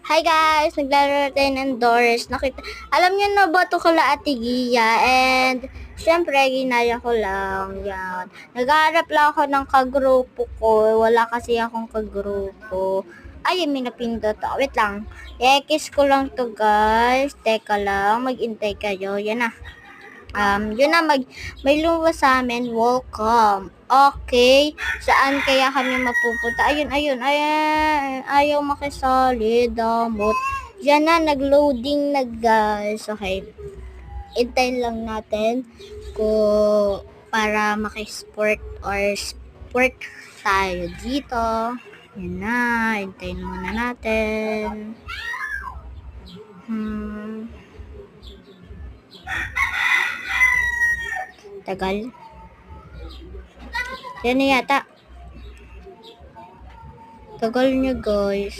Hi guys! Naglalaro tayo ng Doors. Alam niyo na ba ito kala Ate Gia? And, syempre, ginaya ko lang. Yan. Nag-aarap lang ako ng kagrupo ko. Wala kasi akong kagrupo. Ay, may napindot. Wait lang. I-kiss ko lang to guys. Teka lang. Mag-intay kayo. Yan na. Yun na, may lumabas sa amin, welcome. Okay, saan kaya kami mapupunta? Ayun, ayaw makisali, damot. Yan na, nag-loading na guys. Okay, hintayin lang natin para makisport or sport tayo dito. Yan na, hintayin muna natin. Tagal. Yan na yata. Tagal niya guys.